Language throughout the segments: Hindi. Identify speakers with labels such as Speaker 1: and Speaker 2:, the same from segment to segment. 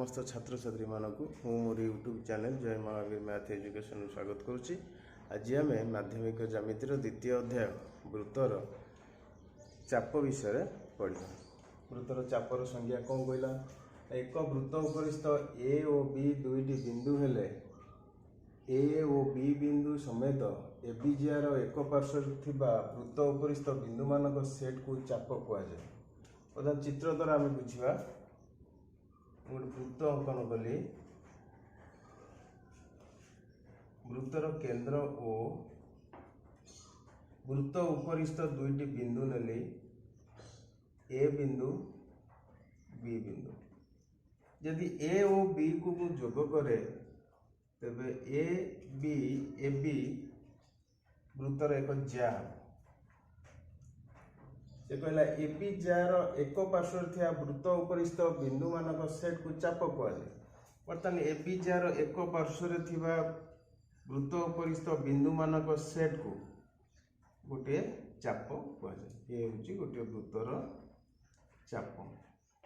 Speaker 1: समस्त छात्र छात्री मानक मोर यूट्यूब चैनल जय महावीर मैथ एजुकेशन स्वागत करुच्ची। आज आम माध्यमिक ज्यामितिर द्वितीय अध्याय वृत्तर चाप विषय पढ़ा। वृत्तर चापर संज्ञा कौन कहला, एक वृत्त उपरिस्थ ए और बी दुईटी बिंदु हेले ए और बी बिंदु समेत एबीजीआर एक पार्श्व थिबा वृत्त उपरिस्थ बिंदु मानक सेट को चाप कहुए। प्रधान चित्र द्वारा आम बुझा गोटे वृत्त अंकन कली, वृत्तर केंद्र ओ वृत्त उपरिस्थ दुईटी बिंदु नेली ए बिंदु बी बिंदु। यदि ए और बी को मु जोग करे तेबे ए बी वृत्तर एक ज्या से कहला ए बी जार एक पार्श्व थिया वृत्त उपरिस्थ बिंदु मानक सेट को चाप कहुए। बर्तमान ए बी जार एक पार्श्व थिबा वृत्त उपरिस्थ बिंदु मानक सेट को गोटे चाप कहुए। ये हूँ गोटे वृत्तर चाप।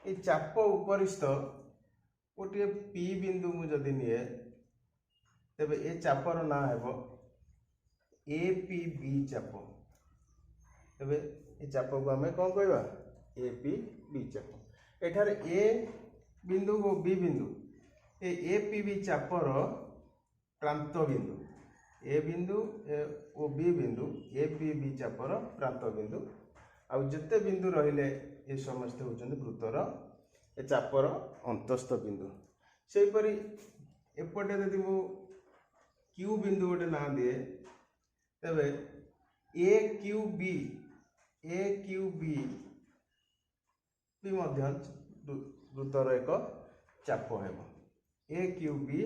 Speaker 1: ये चाप उपरिस्थ गोटे पी बिंदु मु जदि निए तेबे ए चापर ना हेबो ए पी बी चाप। तेबे ए चाप को आम कौन कहवा ए पी बी चाप। एठार ए बिंदु और बी बिंदु ए पी बी चापर प्रांत बिंदु ए बिंदु और बी बिंदु ए पी बी चापर प्रांत बिंदु आउ जिते बिंदु रहिले ये समस्त होचंदी वृत्तर ए चापर अंतस्थ बिंदु। सेहीपरि एपटे यदि मु क्यू बिंदु गोटे ना दिए तेबे ए क्यू बी भी मध्य वृत्तर एक चाप हेबो। ए क्यू बी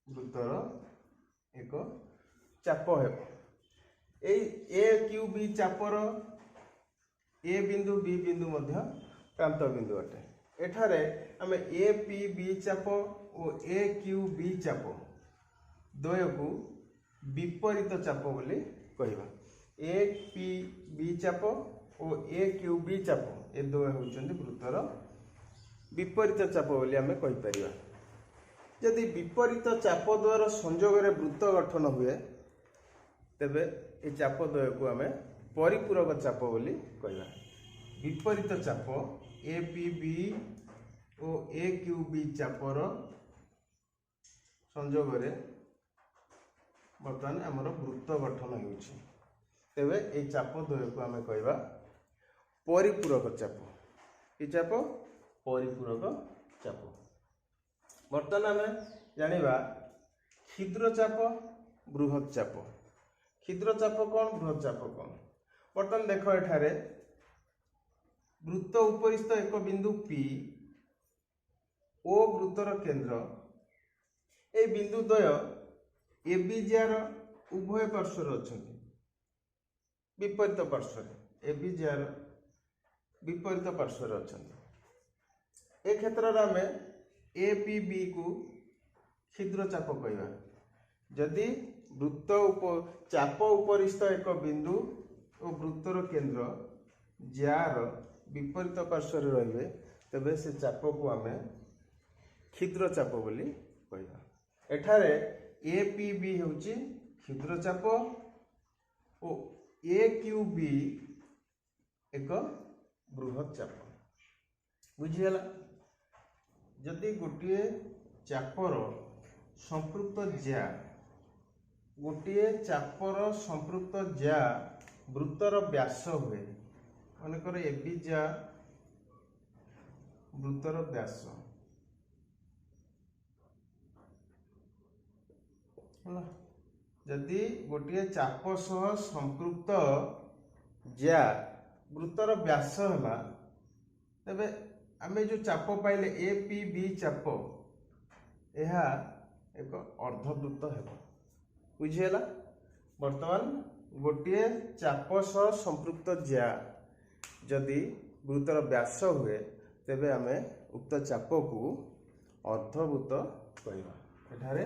Speaker 1: वृत्तर एक चाप हेबो। ए क्यू बी चापर ए बिंदु बी बिंदु मध्य प्रांत बिंदु अटे। एठारे आम ए पी बी चाप और ए क्यू बी चाप द्वय को विपरीत चाप बोली कहवा। ए पी बी चाप और ए क्यू बी चाप ये द्वय होचंदी वृत्तर विपरीत चाप बोली आम कहि। यदि विपरीत चाप द्वारा संयोग रे वृत्त गठन हुए तेबे ए चाप द्वय को आम परिपूरक चाप बोली कहवा। विपरीत चाप ए पी बी और ए क्यू बी चापर संयोग रे बर्तमान आमर वृत्त गठन होउछि। तेबे ए चाप द्वय को आम कहवा परिपूरक चाप। ये चाप परिपूरक चाप। बर्तमान आम जानिबा क्षुद्र चाप बृहत चाप। क्षुद्र चाप कौन बृहत चाप कौन। बर्तमान देख एठारे वृत्त उपरिस्थ एक बिंदु पी ओ वृत्तर केंद्र ए बिंदु द्वय एबीजार उभय पार्श्वर अछंती विपरीत पार्श्वर एबीजार विपरीत पार्श्वर अछंती। ए क्षेत्र रे आमे ए पी बी को क्षुद्र चाप कहवा। यदि वृत्त चाप उपरिस्थ एक बिंदु और वृत्तर केंद्र जार विपरीत पार्श्वर रहिबे तबे से चाप को आमे क्षुद्र चाप बोली कहवा। एठारे ए पी बी होची क्षुद्र चाप और ए क्यू बी एक बृहत चाप। बुझीगला। जदि गोटे चापर संपृक्त ज्या गोटे चापर संपृक्त ज्या वृत्तर व्यास हुए मनकर ए बी ज्या वृत्तर व्यास जदि गोटे चाप सह संपृक्त ज्या वृत्तर व्यास है तेबे आमे जो चाप पाइले ए पी बी चाप यह एक अर्धवृत्त है। बुझीगला। बर्तमान गोटे चाप सह संपृक्त ज्या जदि वृत्तर व्यास हुए तेबे आमे उक्त चाप को अर्धवृत्त कहवा। एठारे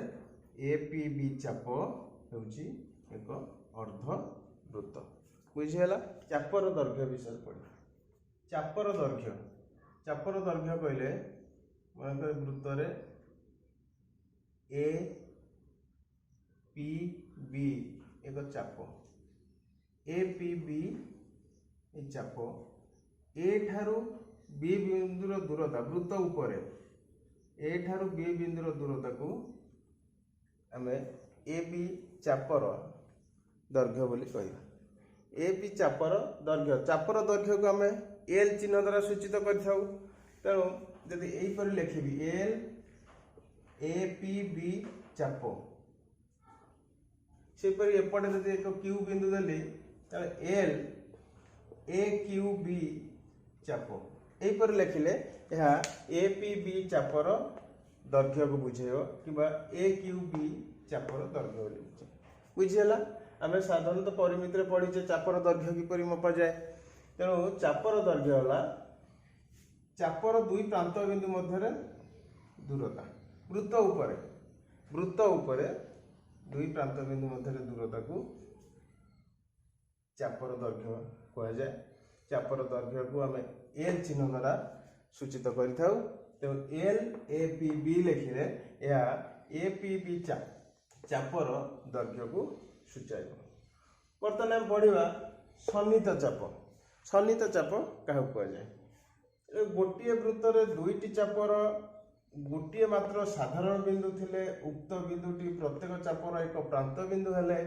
Speaker 1: ए पी बी चाप होची एक अर्धवृत्त। बुझीगला। चापर दैर्घ्य विषय पढ़ा। चापर दैर्घ्य कहले मनकर वृत्त रे ए पी बी एक चाप ए पी बी चाप ए ठारू बी बिंदुर दूरता वृत्त ऊपर ए ठारू बी बिंदुर दूरता को आमे ए बी चापर दैर्घ्य बोली कहवा ए बी चापर दैर्घ्य को आमे एल चिन्ह द्वारा सूचित करिथाउ तेणु यदि एहीपरि लिखिबी एल ए पी बी चाप सेपरि एपटे यदि एक क्यू बिंदु देली ताले एल ए क्यू बी चाप एहीपरि लिखिले यह ए पी बी चापर दैर्घ्य को बुझेयो किबा ए क्यू बी चापर दैर्घ्य बोली बुझेला आमे साधारणतः परिमिति रे पढिचे चापर दैर्घ्य किपरि मपा जाए तेणु चापर दैर्घ्य होला चापर दुई प्रांत बिंदु मध्य दूरता वृत्त ऊपर दुई प्रांत बिंदु मध्य दूरता को चापर दैर्घ्य कह जाए चापर दैर्घ्य को आम एल चिन्ह द्वारा सूचित करिथाउ तेणु एल ए पी बी लिखिले या ए पी बी चापर दैर्घ्य को सूचाइब। बर्तमान आम पढ़िबा सन्निहित चाप क्या कह जाए गोटे वृत्त रे दुईटी चापर गोटे मात्र साधारण बिंदु थिले उक्त बिंदुटी प्रत्येक चापर एक प्रांत बिंदु हेले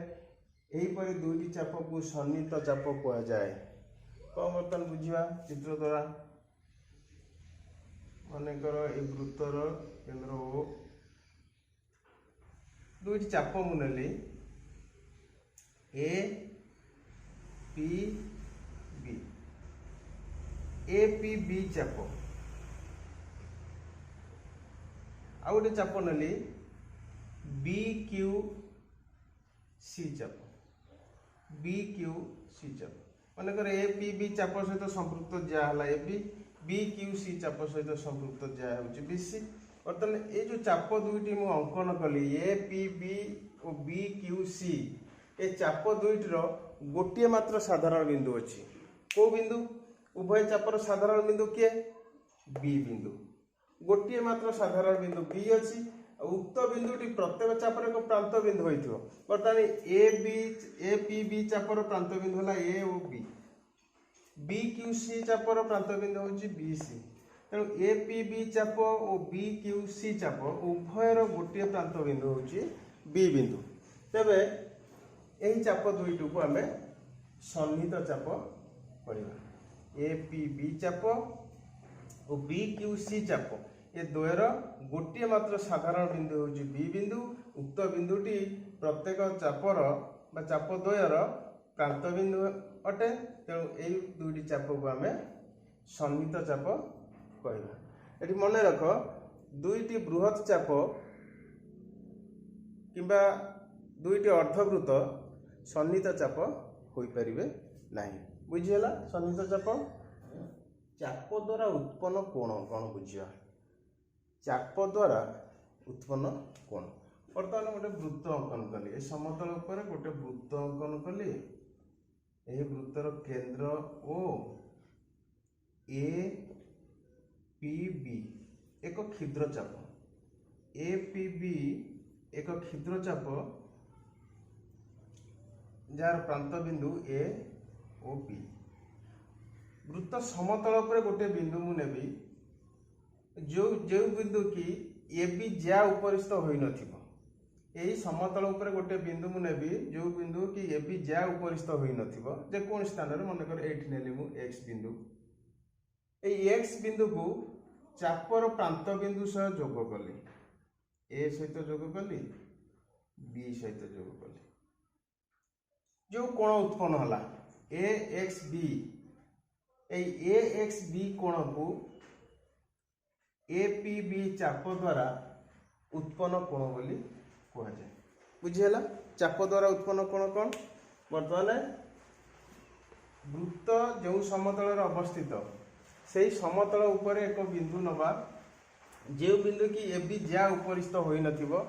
Speaker 1: एहीपरि दुईटी चाप को सन्निहित चाप कह जाए। कौन बर्तमान बुझा चित्र द्वारा मनकर ए वृत्तर केंद्र ओ दुईटी चाप मुनेली A P B A P B चाप आ गोटे चाप नेली बी क्यू सी चाप मनकर ए पी बी चाप सहित संपृक्त जहाँ ए बी क्यू सी चाप सहित संपृक्त जहाँ हूँ बी सी। बर्तमान ये जो चाप दुईटी मु अंकन कली ए पी बी और बी क्यू सी ए चाप दुईटर गोटे मात्र साधारण बिंदु अच्छी को बिंदु उभय चापर साधारण बिंदु किए बी बिंदु गोटे मात्र साधारण बिंदु बी अच्छी उक्त बिंदुटी प्रत्येक चापर एक प्रांत बिंदु होइथिबो। बर्तमान ए पी बी चापर प्रांत बिंदु होला ए और बी क्यू सी चापर प्रांत बिंदु होची बी सी तेणु ए पी बी चाप और बी क्यू सी चाप उभयर गोटे प्रांत बिंदु होची बी बिंदु तेबे एही चाप दुईटू को आमे सन्निहित चाप पढ़िबा ए पी बी चाप और बी क्यू सी चाप ये द्वयर गोटे मात्र साधारण बिंदु होची बी बिंदु उक्त बिंदुटी प्रत्येक चापर बा चाप द्वयर प्रांत बिंदु अटे तेणु एही दुईटी चाप को आमे सन्निहित चाप कहवा। एठी मन रख दुईटी बृहत चाप किंबा दुईटी अर्धवृत्त सन्निहित चाप होई परिबे नाही बुझियला। सन्निहित चाप द्वारा उत्पन्न कोण कौन बुझिया चाप द्वारा उत्पन्न कोण। बर्तमान गोटे वृत्त अंकन कली समतल उपर गोटे वृत्त अंकन कली यही वृत्तर केंद्र ओ ए पी बी एक क्षुद्र चाप ए पी बी एक क्षुद्र चाप जार प्रांत बिंदु ए ओ पी वृत्त समतल उपर गोटे बिंदु मु नेबी जो बिंदु की ए बी ज्या उपरिस्थ होई नथिबो एही समतल उपर गोटे बिंदु मु नेबी जो बिंदु की ए बी ज्या उपरिस्थ होई नथिबो जे कोन स्थान रे मन कर एठी नेली मु एक्स बिंदु ए एक्स बिंदु को चापर प्रांत बिंदु सह जोग कली ए सहित जोग कली बी सहित जोग कली जो कोण उत्पन्न होला ए एक्स बी ए एक्स बी कोण को ए पी बी चाप द्वारा उत्पन्न कोण बोली कह जाए बुझीला। चाप द्वारा उत्पन्न कोण कौन बर्तमान वृत्त जो समतल अवस्थित से समतल उपर एक बिंदु नवा जो बिंदु की ए बी ज्या उपरिस्थ होई नथिबो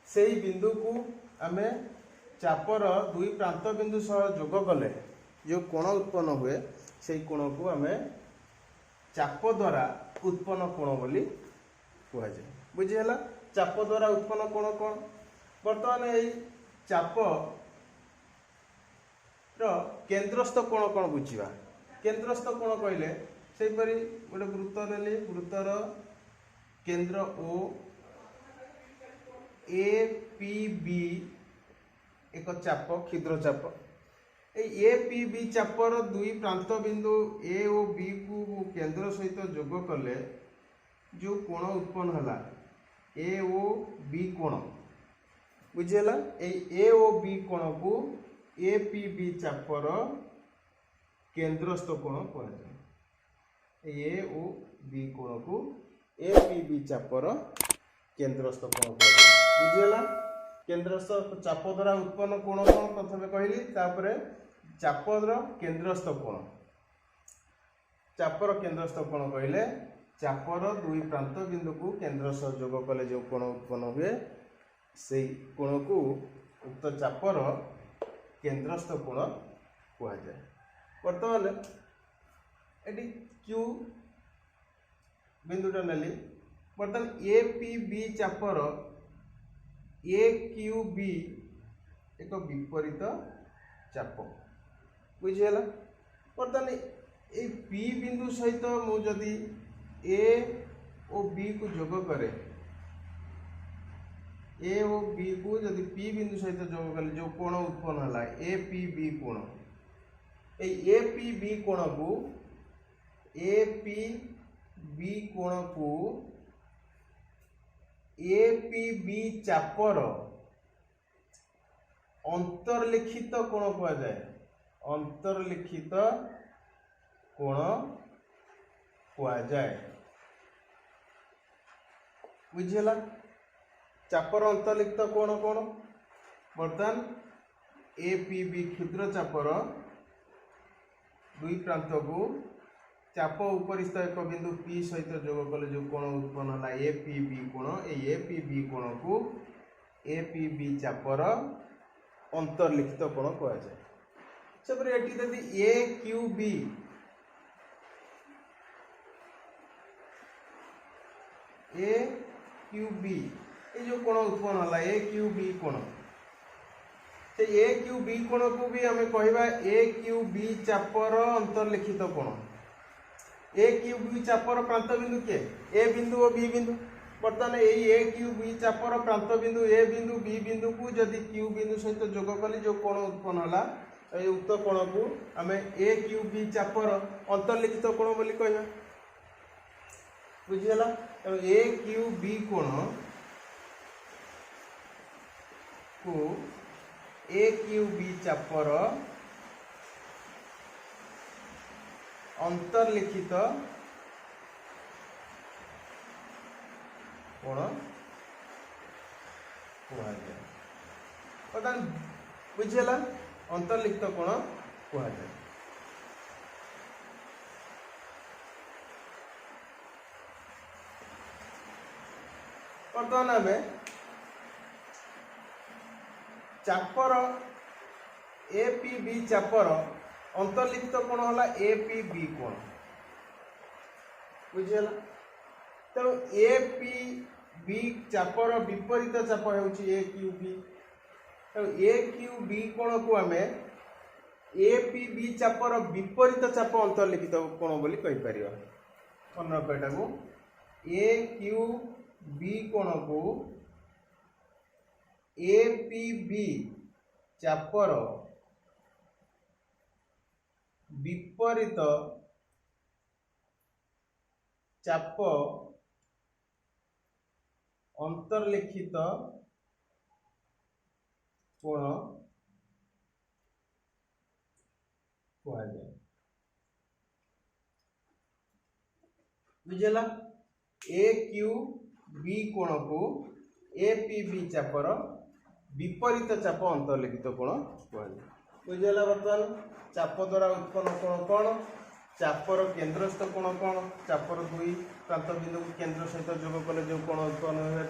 Speaker 1: सेही बिंदु को आमे चापर दुई प्रांत बिंदु सह जोग कले जो कोण उत्पन्न हुए से कोण को आमे चाप द्वारा उत्पन्न कोण बोली କୁହାଯାଏ। ବୁଝିହେଲା ଚାପ द्वारा उत्पन्न कोण कोण बर्तमान यही चाप केन्द्रस्थ कोण कोण बुझा केन्द्रस्थ कोण कहले सेपरी गोटे वृत्त नेली वृत्तर केन्द्र ओ ए पी बी एक चाप क्षुद्र चाप ए पी बी चापर दुई प्रांत बिंदु ए और बी को केंद्र सहित जोग कले जो कोण उत्पन्न है ए ओ बी कोण बुझेगा ए ओ बी कोण को ए पी बी चापर केन्द्रस्थ कोण कहुए ए ओ बी कोण को ए पी बी चापर केन्द्रस्थ कोण कहुए बुझेगा केन्द्रस्थ चाप द्वारा उत्पन्न कोण कोण प्रथम कहली तापरे चापर केन्द्रस्थ कोण चापर केन्द्रस्थ कोण कहले चापर दुई प्रांत बिंदु को केन्द्र सह जोग कले जो कोण उत्पन्न हुए से कोण को उक्त चापर केन्द्रस्थ कोण कह जाए। बर्तमान ये क्यू बिंदुटा नेली बर्तमान ए पी बी चापर ए क्यू बी एक विपरीत चाप बुझीगला। बर्तमान ये पी बिंदु सहित मुझे ए और बी को जोग करे ए और बी को जदि पी बिंदु सहित जोग कले जो कोण उत्पन्न है ए पी बी कोण ए पी बी कोण को ए पी बी कोण को ए पी बी चापर अंतर्लिखित कोण कह जाए अंतर्लिखित कोण कह जाए बुझीगला। चापर अंतर्लिखित कोण कोण बर्तमान ए पी बी क्षुद्र चापर दुई प्रांत को चाप उपरिस्थ एक बिंदु पी सहित जोग कले जो कोण उत्पन्न है ए पी बी कोण ए पी बी कोण को ए पी बी चापर अंतर्लिखित कोण कह जाए। सेपरी एटी यदि ए क्यू बी ए क्यू बी ये जो कोण उत्पन्न है ए क्यू बी कोण से ए क्यू बी कोण को भी आम कहवा ए क्यू बी चापर अंतर्लिखित कोण ए क्यू बी चापर प्रांत बिंदु किए ए बिंदु और बी बिंदु बर्तमान यही ए क्यू बी चापर प्रांत बिंदु ए बिंदु बी बिंदु को जदि क्यू बिंदु सहित जोग कले जो कोण उत्पन्न है उक्त कोण को आम ए क्यू बी चापर अंतर्लिखित कोण बोली कहवा बुझीगला। ए क्यू बी कोण को ए क्यू बी चापर अंतर्लिखित कोण कह बुझीगला अंतर्लिखित कोण कह जाए। बर्तमान आम चापर ए पी बी चापर अंतर्लिखित कोण है ए पी बी कोण बुझीगला। तेणु ए पी बी चापर विपरीत चाप होउची ए क्यू बी तेणु ए क्यू बी कोण को आम ए पी बी चापर विपरीत चाप अंतर्लिखित कोण बोली कहि परिबा। मन रख एटा को ए क्यू बी कोण को ए पी बी चापर विपरीत चाप अंतर्लिखित कोण कह जाए बुझेगा। ए क्यू बी कोण को ए पी बी चापर विपरीत चाप अंतर्लिखित कोण कह जाए बुझेगा। बर्तमान चाप द्वारा उत्पन्न कोण कोण चापर केन्द्रस्थ कोण कोण चापर दुई प्रांत बिंदु को केन्द्र सहित जोग कले जो कोण उत्पन्न हुए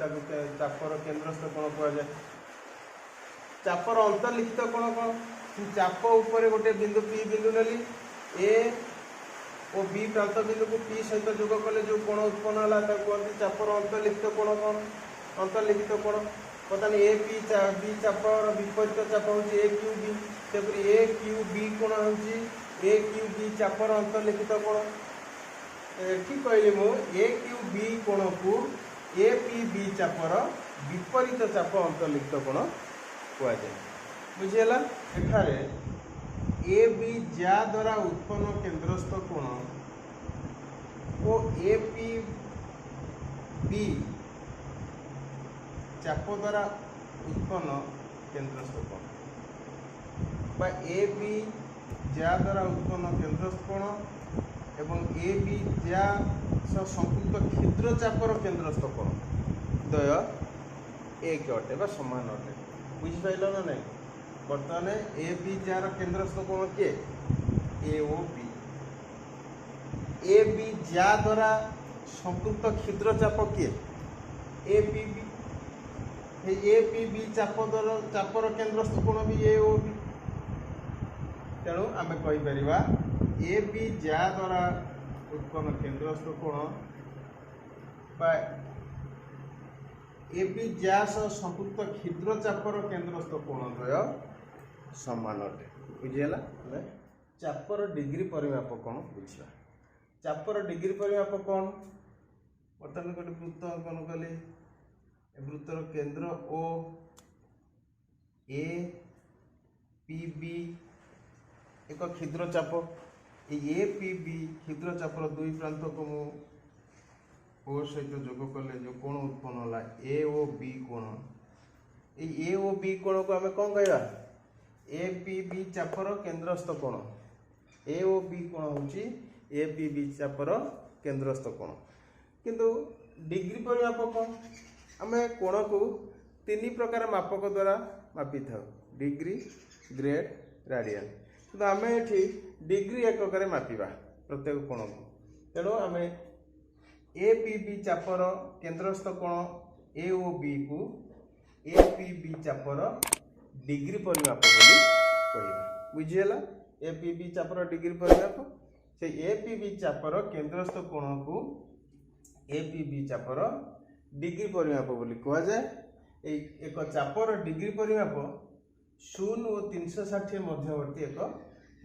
Speaker 1: चापर केन्द्रस्थ कोण कह जाए। चापर अंतर्लिखित कोण कोण चाप ऊपर गोटे बिंदु पी बिंदु नेली ए ओ बी प्रांत बिंदु को पी सहित जोग कले जो कोण उत्पन्न होला ता कहते चापर अंतर्लिखित कोण कोण अंतर्लिखित कोण बर्तमान ए पी बी चापर विपरीत चाप होची A Q B तेपरि A Q B कोण होची ए क्यू बी चापर अंतर्लिखित कोण ठीक कहली मु ए क्यू बी कोण को ए पी बी चापर विपरीत चाप अंतर्लिखित कोण कुआ जाय बुझियला एठारे ए बी जा द्वारा उत्पन्न केंद्रस्थ कोण ओ ए पी बी चाप द्वारा उत्पन्न केंद्रस्थ कोण बा ए बी जा द्वारा उत्पन्न केंद्रस्थ कोण एवं ए बी जा सह संपुक्त क्षुद्र चापर केंद्रस्थ कोण द्वय एक अटे बा समान अटे बुझिपाइल ना नहीं बर्तमान ए बी जार केंद्रस्थ कोण के ए ओ बी ए बी जा द्वारा संपुक्त क्षुद्र चाप के A P B A P B चाप द्वारा चापर केंद्रस्थ कोण भी ए ओ बी तेणु आम कहीपर ए बी जा द्वारा उत्पन्न केंद्रस्थ कोण बा ए बी जा सह संपुक्त क्षुद्र चापर केंद्रस्थ कोण द्वय समान अटे बुझीगला चापर डिग्री परिमाप कौन बुझा चापर डिग्री परिमाप कौन बर्तमान गोटे वृत्त अंकन कले वृत्तर केंद्र ओ ए पी बी एक क्षुद्र चाप ए पी बी क्षुद्र चापर दुई प्रांत को मु ओ सहित जोग कले जो कोण उत्पन्न होला ए ओ बी कोण ए ओ बी कोण को आम कौन कहवा ए पी बी चापर केंद्रस्थ कोण ए ओ बी कोण होची ए पी बी चापर केंद्रस्थ कोण किंतु डिग्री परिमाप कौन आम कोण को तीन प्रकार मापक द्वारा मापी था डिग्री ग्रेड राडियन किंतु आम ये डिग्री एकक मापिबा प्रत्येक कोण को तेणु आम ए पी बी चापर केंद्रस्थ कोण ए ओ बी को ए पी बी चापर डिग्री परिमाप बोली कहिबा बुझियला ए पी बी चापर डिग्री परिमाप से ए पी बी चापर केंद्रस्थ कोण को ए पी बी चापर डिग्री परिमाप बोली कह जाए एक चापर डिग्री परिमाप 0 और 360 मध्यवर्ती एक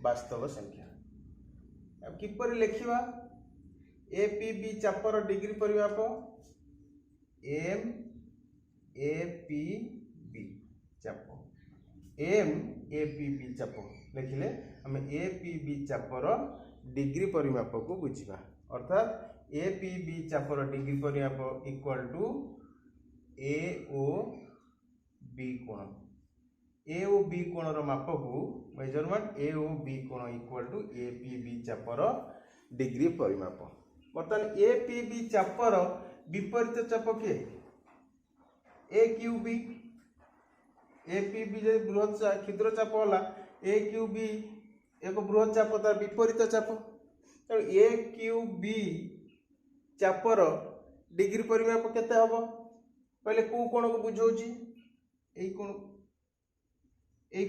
Speaker 1: वास्तव संख्या किपर लिखा ए पी बी चापर डिग्री परिमाप एम ए पी बी चाप एम ए पी बी चाप लिखिले आम ए पी बी चापर डिग्री परिमाप को बुझा अर्थात ए पी बी चापर डिग्री परिमाप equal to A O B कोण ए ओ बी कोणर माप को मेजरमेंट ए ओ बी कोण equal to A P B चापर डिग्री परिमाप बर्तमान ए पी बी चापर विपरीत चाप के ए Q B A P B जो बृहत क्षुद्र चाप होला ए क्यू बी एक बृहत चाप तार विपरीत चाप तेणु ए क्यू बी चापर डिग्री परिमाप केते हबो पहले को कोण को बुझौची एई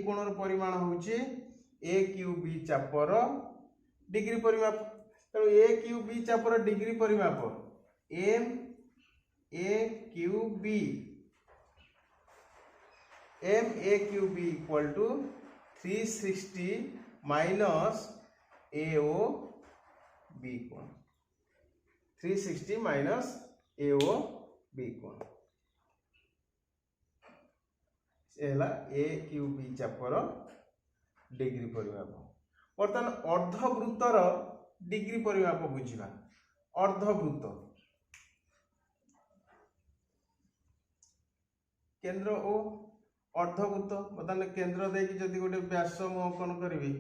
Speaker 1: कोणर परिमाण होची ए क्यू बी चापर डिग्री परिमाप तेणु ए क्यू बी चापर डिग्री परिमाप M A Q B M A Q B equal to 360 minus A O B कोण 360 माइनस ए ओ बी कोण एला ए क्यू बी चापर डिग्री परिमाप बर्तमान अर्धवृत्तर डिग्री परिमाप बुझा अर्धवृत्त केंद्र ओ अर्धवृत्त बर्तमान केंद्र देकी जदि गोटे व्यास मु अंकन करी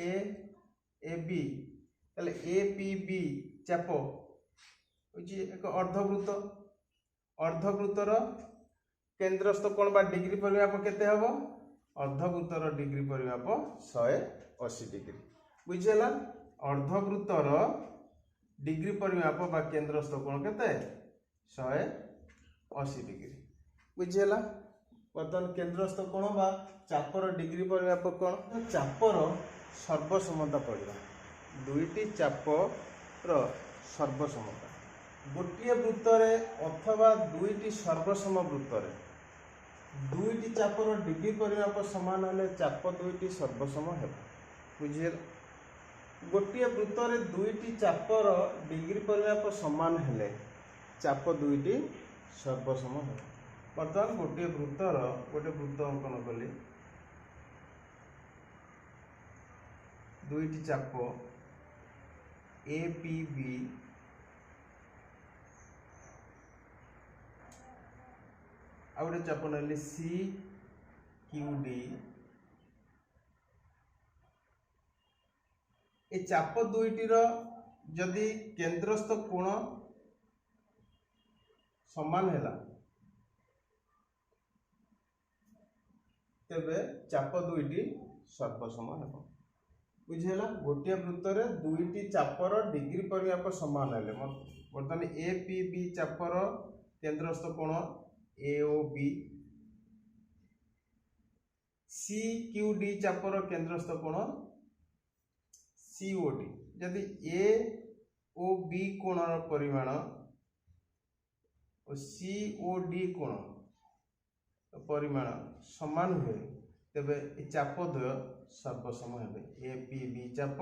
Speaker 1: ए बी ताले ए पी बी चाप एक अर्धवृत्त अर्धवृत्तर केंद्रस्थ कोण बा डिग्री परिमाप केते हबो अर्धवृत्तर डिग्री परिमाप 180 डिग्री बुझिला अर्धवृत्तर डिग्री परिमाप बा केंद्रस्थ कोण केते 180 डिग्री बुझिला बर्तमान केंद्रस्थ कोण बा चापर डिग्री परिमाप कोण चापर सर्वसमता पड़िबा दुईटी चापर सर्वसमता गोटे वृत्तरे अथवा दुईटी सर्वसम वृत्तरे दुईटी चापर डिग्री परिमाप समान हेले चाप दुईटी सर्वसम हे बुझे गोटे वृत्तरे दुईटी चापर डिग्री परिमाप समान हेले चाप दुईटी सर्वसम हे बर्तमान गोटे वृत्त अंकन कली दुईटी चाप ए पी बी आ गोटे चाप ना सी क्यू डी ए चाप दुईटीर जदि केंद्रस्थ कोण समान है तेबे चाप दुईटी सर्वसम है बुझेगा गोटे वृत्तर दुईटी चापर डिग्री परिमाप समान है बर्तमान ए पी बी चापर केंद्रस्थ कोण A O B C Q D चापर केंद्रस्थ कोण सी ओ डी जदि ए ओ बी कोणर परिमाण और सी ओ डी कोण परिमाण समान हुए तेबे चाप द्वय सर्वसम हेबे ए पी बी चाप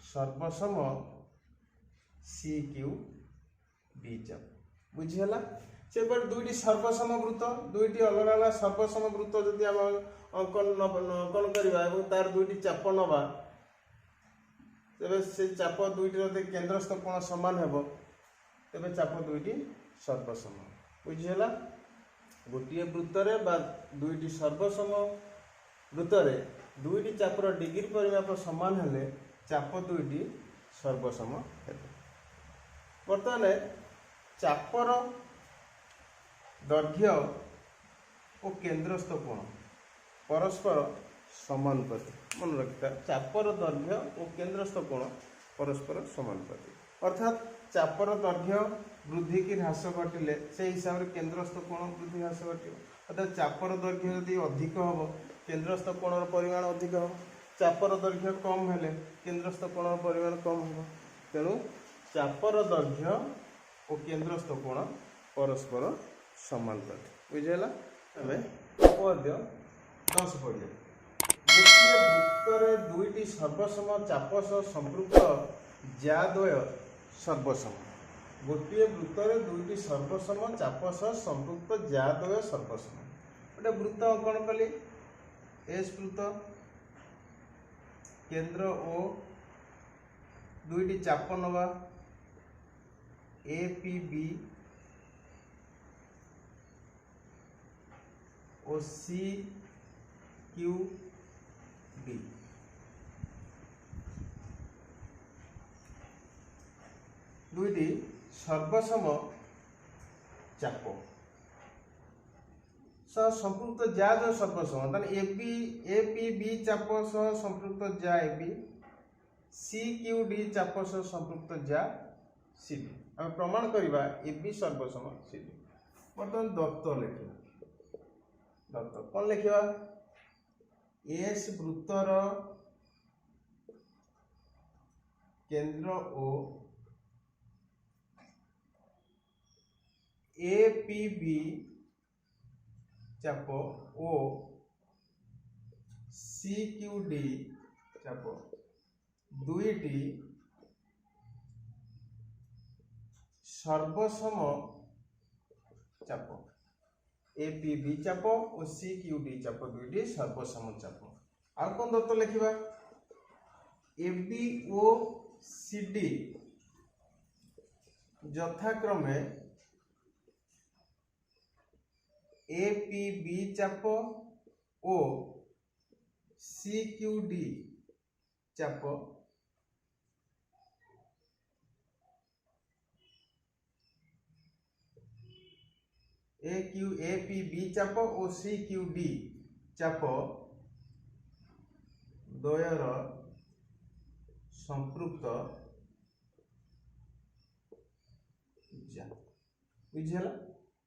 Speaker 1: सर्वसम सी क्यू डी चाप बुझीगला से दुईटी सर्वसम वृत्त दुईटी अलग अलग सर्वसम वृत्त जदि आम अंकन करवा तार दुईटी चाप नवा तेबे से चाप दुईटी केंद्रस्थ कोण समान हेबो तेबे चाप दुईटी सर्वसम बुझीगला गोटे वृत्तरे बा दुईटी सर्वसम वृत्तरे दुईटी चापर डिग्री परिमाप समान हेले चाप दुईटी सर्वसम हेबे बर्तमान चापर दैर्घ्य और केंद्रस्थ कोण परस्पर समानुपाती मन रखता चापर दैर्घ्य और केंद्रस्थ कोण परस्पर समानुपाती अर्थात चापर दैर्घ्य वृद्धि की ह्रास घटिले से हिसाब से केंद्रस्थ कोण वृद्धि ह्रास घटे अर्थात चापर दैर्घ्य यदि अधिक हम केंद्रस्थ कोणर परिमाण अधिक हम चापर दैर्घ्य कम हेले केंद्रस्थ कोणर परिमाण कम हम तेणु चापर दैर्घ्य और केंद्रस्थ कोण परस्पर समानुपाती बुझेगा एवं पद्य 10 पढ़िए गोटे वृत्तरे दुईटी सर्वसम चाप सह संपृक्त ज्याद्वय सर्वसम गोटे वृत्तरे दुईटी सर्वसम चाप सह संपृक्त ज्याद्वय सर्वसम गोटे वृत्त अंकन कली एस वृत्त केंद्र ओ दुईटी चाप नवा ए पी बी और सी क्यू डी दुईटी सर्वसम चाप सह संपृक्त ज्या जो सर्वसम ए पी बी चाप सह संपृक्त ज्या A B C Q D चाप सह संपृक्त ज्या सी डी आम प्रमाण करवा ए बी सर्वसम सी डी बर्तमान दत्त लिखा दत्त कौन लिखा एस वृत्तर केंद्र ओ ए पी बी चाप ओ सी क्यू डी चाप दुईटी सर्वसम चाप ए पी बी चाप और सी क्यू डी चाप दुईटी सर्वसम चाप आ कौन दत्त लिखा ए बी ओ सी डी यथाक्रमे ए पी बी चाप ओ सी क्यू डी चाप ए पी बी चाप और सी क्यू डी चाप द्वयर संपृक्त बुझेगा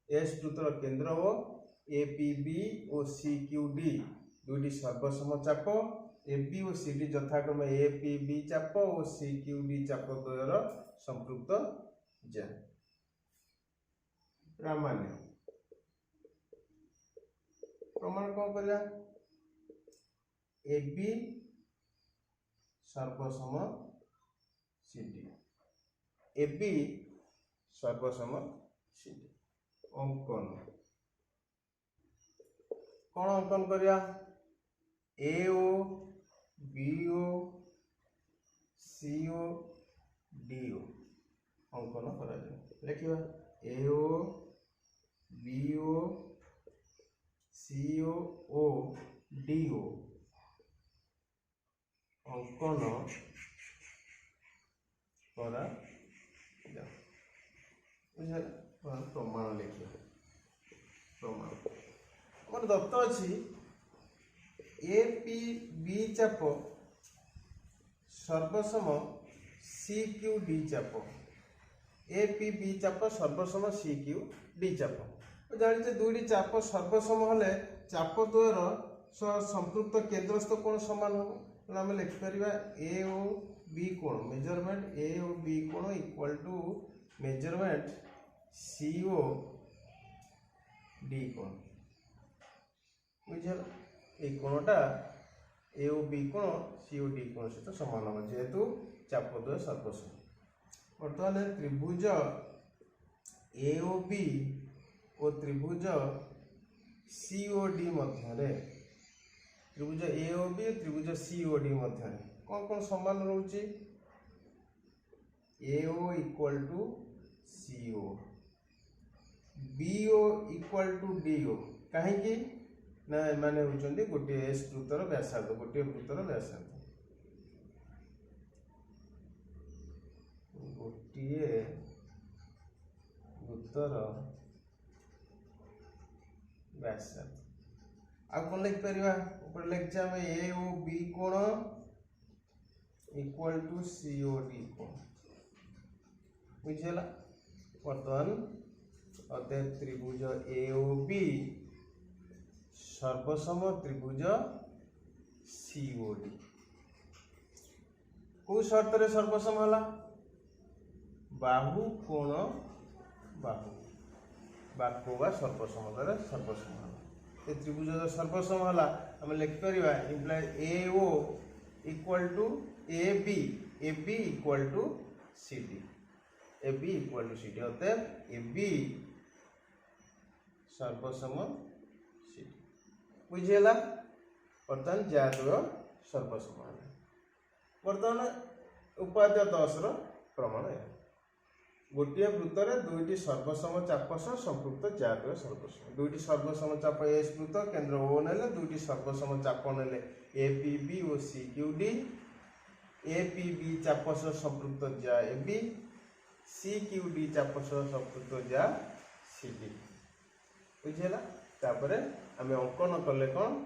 Speaker 1: एस वृत्तर केंद्र ओ ए पी बी और सी क्यू डी दुईटी सर्वसम चाप ए बी और सी डी यथाक्रम ए पी बी चाप और सी क्यू डी चाप द्वयर संपृक्त ज्या प्रामाण्य प्रमाण कौन करिया ए बी सर्वसम सी डी ए बी सर्वसम सी डी अंकन कौन अंकन करिया ए ओ बी ओ सी ओ डी ओ अंकन करा जाए लिखिबा ए ओ बी ओ सी ओ डी ओ अंकन करा जाए बुझे प्रमाण लिखिए प्रमाण मोर दत्त अच्छी ए पी बी चाप सर्वसम सी क्यू डी चाप ए पी बी चाप सर्वसम सी क्यू डी चाप जानी दुईटी चाप सर्वसम हेले चाप द्वयर संपृक्त केंद्रस्थ कोण समान हम आम लिखिपर ए ओ बी कोण मेजरमेंट ए ओ बी कोण equal to measurement C O D कोण बुझल ये कोणटा ए ओ बी कोण सी ओ डी कोण सहित समान हम जेहेतु चाप द्वय सर्वसम बर्तमान त्रिभुज ए ओ बी और त्रिभुज सी ओ डी मध्य त्रिभुज ए ओ बी और त्रिभुज सी ओ डी मध्य कौन कौन समान रोचे A O equal to C O B O equal to D O कहीं ना माने होचंदी गोटे एस वृत्तर व्यासार्ध गोटे वृत्तर व्यासार्ध गोटे वृत्तर व्यासार्ध आ कौन लिख परिवा ऊपर लिखछे हम ए ओ बी कोण equal to C O D कोण बुझेला वर्तमान अतः त्रिभुज ए ओ बी सर्वसम त्रिभुज सी ओ डी को शर्त रे सर्वसम हला बाहु कोण बाहु बाहु बा सर्वसम द्वारा सर्वसम हला ए त्रिभुज सर्वसम हला हम लिख परिबा imply A O equal to A B equal to C D A B equal to C D अतः ए बी सर्वसम सी डी बुझेला बर्तमान ज्याद्वय सर्वसम बर्तमान उपाध्याय 10 रो प्रमाण गोटे वृत्तर दुईटी सर्वसम चाप सह संपृक्त ज्याद्वय सर्वसम दुईटी सर्वसम चाप एस वृत्त केंद्र ओ नेले दुईटी सर्वसम चाप नेले ए पी बी और C Q D A P B चाप सह संपृक्त ज्या A B C Q D चाप सह संपृक्त ज्या सी डी बुझेला तापरे आमे अंकन कले कौन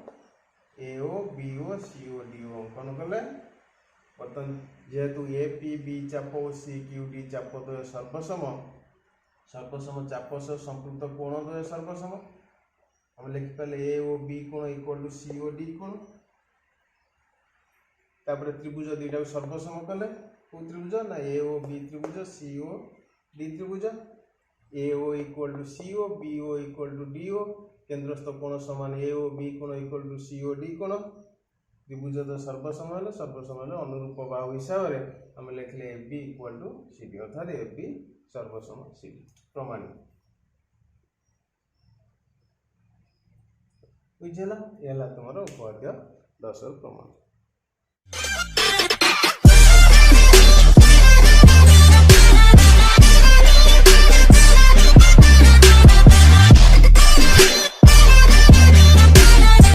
Speaker 1: ए ओ बी ओ सी ओ डी ओ अंकन कले बर्तन जेहेतु ए पी बी चाप और सी क्यू डी चाप द्वय सर्वसम सर्वसम चाप सह संपृक्त कोण द्वय सर्वसम हम लिखि पाले ए ओ बी कोण equal to C O D कोण तापर त्रिभुज दुईटा सर्वसम कले को त्रिभुज ना ए ओ बी त्रिभुज सी ओ डी त्रिभुज A O equal to C O B O equal to D O केंद्रस्थ कोण समान ए ओ बी कोण equal to C O D कोण त्रिभुज सर्वसम अनुरूप बाहु हिसाब से आम लिखले A B equal to C D अर्थात ए बी सर्वसम सी डी प्रमाणित बुझेला ये तुम उपाध्याय 10 प्रमाण।